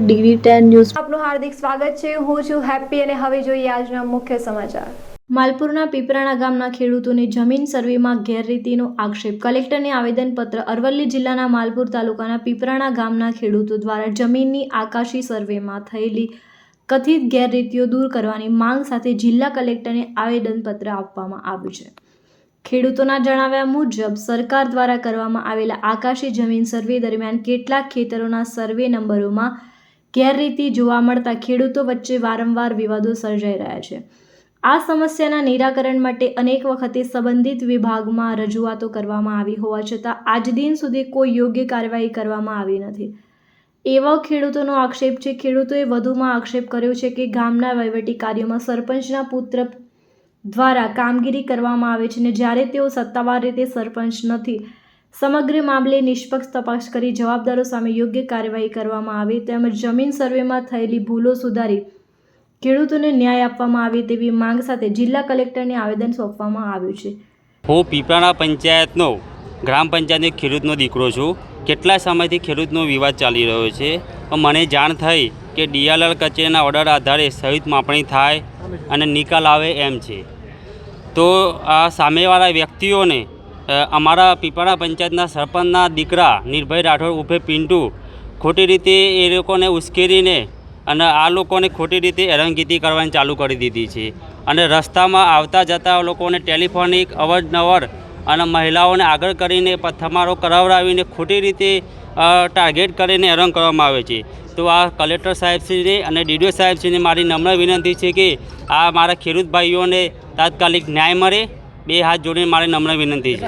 DD10 news આપનું હાર્દિક સ્વાગત છે। હું છું હેપી અને હવે જોઈએ આજના મુખ્ય સમાચાર। માલપુરના પીપરાણા ગામના ખેડૂતોની જમીન સર્વેમાં ગેરરીતિનો આક્ષેપ। કલેક્ટરને આવેદનપત્ર। અરવલ્લી જિલ્લાના માલપુર તાલુકાના પીપરાણા ગામના ખેડૂતો દ્વારા જમીનની આકાશી સર્વેમાં થયેલી કથિત ગેરરીતિઓ દૂર કરવાની માંગ સાથે જિલ્લા કલેક્ટરને આવેદનપત્ર આપવામાં આવ્યું છે। ખેડૂતોના જણાવ્યા મુજબ સરકાર દ્વારા કરવામાં આવેલા આકાશી જમીન સર્વે દરમિયાન કેટલાક ખેતરોના સર્વે નંબરોમાં ગેરરીતિ જોવા મળતા ખેડૂતો વચ્ચે વારંવાર વિવાદો સર્જાઈ રહ્યા છે। આ સમસ્યાના નિરાકરણ માટે અનેક વખતે સંબંધિત વિભાગમાં રજૂઆતો કરવામાં આવી હોવા છતાં આજ દિન સુધી કોઈ યોગ્ય કાર્યવાહી કરવામાં આવી નથી એવો ખેડૂતોનો આક્ષેપ છે। ખેડૂતોએ વધુમાં આક્ષેપ કર્યો છે કે ગામના વહીવટી કાર્યોમાં સરપંચના પુત્ર દ્વારા કામગીરી કરવામાં આવે છે અને જ્યારે તેઓ સત્તાવાર રીતે સરપંચ નથી। સમગ્ર મામલે નિષ્પક્ષ તપાસ કરી જવાબદારો સામે યોગ્ય કાર્યવાહી કરવામાં આવે તેમજ જમીન સર્વેમાં થયેલી ભૂલો સુધારી ખેડૂતોને ન્યાય આપવામાં આવે તેવી માંગ સાથે જિલ્લા કલેક્ટરને આવેદન સોંપવામાં આવ્યું છે। હું પીપરાણા પંચાયતનો ગ્રામ પંચાયતનો ખેડૂતનો દીકરો છું। કેટલા સમયથી ખેડૂતનો વિવાદ ચાલી રહ્યો છે। મને જાણ થઈ કે DLR કચેરીના ઓર્ડર આધારે સહિત માપણી થાય અને નિકાલ આવે એમ છે। તો આ સામેવાળા વ્યક્તિઓને અમારા પીપરાણા પંચાયતના સરપંચના દીકરા નિર્ભય રાઠોડ ઉર્ફે પિન્ટુ ખોટી રીતે એ લોકોને ઉશ્કેરીને અને આ લોકોને ખોટી રીતે હેરાનગતિ કરવાની ચાલુ કરી દીધી છે અને રસ્તામાં આવતા જતા લોકોને ટેલિફોનિક અવારનવાર અને મહિલાઓને આગળ કરીને પથ્થરમારો કરાવડાવીને ખોટી રીતે ટાર્ગેટ કરીને હેરાન કરવામાં આવે છે। તો આ કલેક્ટર સાહેબશ્રીને અને DDO સાહેબશ્રીને મારી નમ્ર વિનંતી છે કે આ મારા ખેડૂત ભાઈઓને તાત્કાલિક ન્યાય મળે। બે હાથ જોડીને મારી નમ્ર વિનંતી છે।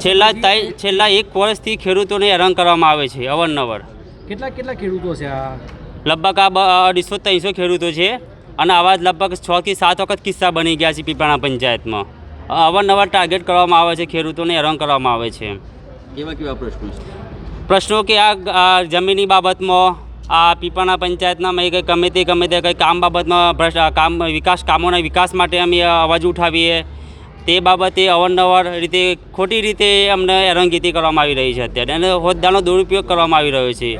છેલ્લા 1 વર્ષથી ખેડૂતોને હેરાન કરવામાં આવે છે અવારનવાર। કેટલા ખેડૂતો છે આ? લગભગ આ 200-300 ખેડૂતો છે અને આવા જ લગભગ 6 થી 7 વખત કિસ્સા બની ગયા છે પીપરાણા પંચાયતમાં। અવારનવાર ટાર્ગેટ કરવામાં આવે છે, ખેડૂતોને હેરાન કરવામાં આવે છે। કેવા પ્રશ્નો છે? પ્રશ્નો કે આ જમીનની બાબતમાં આ પીપરાણા પંચાયતના ગમે તે કંઈ કામ બાબતમાં વિકાસ કામોના વિકાસ માટે અમે અવાજ ઉઠાવીએ તે બાબતે અવારનવાર રીતે ખોટી રીતે અમને હેરાનગતિ કરવામાં આવી રહી છે અત્યારે અને હોદ્દાનો દુરુપયોગ કરવામાં આવી રહ્યો છે।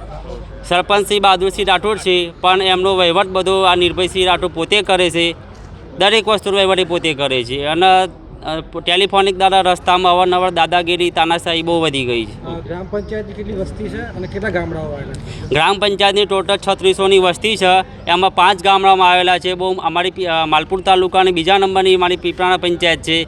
સરપંચ શ્રી બહાદુરસિંહ રાઠોડ છે પણ એમનો વહીવટ બધો આ નિર્ભયસિંહ રાઠોડ પોતે કરે છે। દરેક વસ્તુનો વહીવટ પોતે કરે છે અને ટેલિફોનિક દ્વારા રસ્તામાં અવારનવાર દાદાગીરી તાનાશાહી બહુ વધી ગઈ છે। ગ્રામ પંચાયતની કેટલી વસ્તી છે અને કેટલા ગામડાઓ આવેલા છે? ગ્રામ પંચાયતની ટોટલ 3600ની વસ્તી છે। એમાં 5 ગામડામાં આવેલા છે। બહુ અમારી માલપુર તાલુકાની બીજા નંબરની અમારી પીપરાણા પંચાયત છે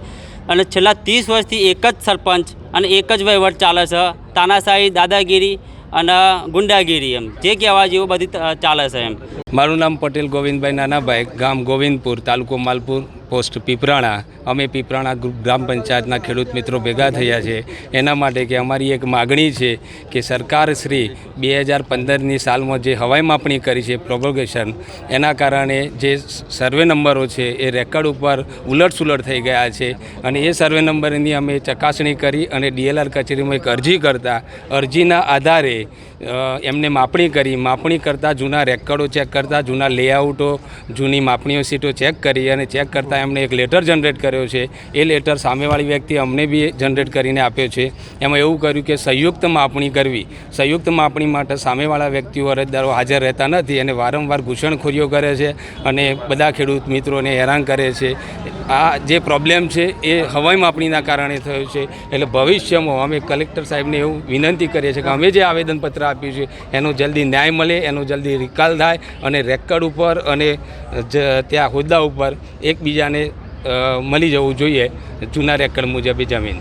અને છેલ્લા 30 વર્ષથી એક જ સરપંચ અને એક જ વહીવટ ચાલે છે। તાનાશાહી દાદાગીરી અને ગુંડાગીરી એમ જે કહેવા જેવું બધી ચાલે છે એમ। મારું નામ પટેલ ગોવિંદભાઈ નાનાભાઈ, ગામ ગોવિંદપુર, તાલુકો માલપુર, પોસ્ટ પીપરાણા। અમે પીપરાણા ગ્રામ પંચાયતના ખેડૂત મિત્રો ભેગા થયા છે એના માટે કે અમારી એક માગણી છે કે સરકાર શ્રી 2015ની સાલમાં જે હવાઈ માપણી કરી છે પ્રોપોગેશન, એના કારણે જે સર્વે નંબરો છે એ રેકર્ડ ઉપર ઉલટસુલટ થઈ ગયા છે અને એ સર્વે નંબરની અમે ચકાસણી કરી અને DLR કચેરીમાં એક અરજી કરતા અરજીના આધારે એમને માપણી કરતાં જૂના રેકર્ડો ચેક કરતા, જૂના લેઆઉટો, જૂની માપણીઓ સીટો ચેક કરી અને ચેક કરતાં એમણે એક લેટર જનરેટ કર્યો છે। એ લેટર સામેવાળી વ્યક્તિ અમને બી જનરેટ કરીને આપ્યો છે। એમાં એવું કર્યું કે સંયુક્ત માપણી કરવી। સંયુક્ત માપણી માટે સામેવાળા વ્યક્તિઓ અરજદારો હાજર રહેતા નથી અને વારંવાર ઘૂસણખોરીઓ કરે છે અને બધા ખેડૂત મિત્રોને હેરાન કરે છે। આ જે પ્રોબ્લેમ છે એ હવાઈ માપણીના કારણે થયો છે। એટલે ભવિષ્યમાં અમે કલેક્ટર સાહેબને એવું વિનંતી કરીએ છીએ કે અમે જે આવેદનપત્ર આપ્યું છે એનો જલ્દી ન્યાય મળે, એનો જલ્દી નિકાલ થાય અને રેકર્ડ ઉપર અને ત્યાં હોદ્દા ઉપર એકબીજાને મળી જવું જોઈએ જૂના રેકર્ડ મુજબ જમીન।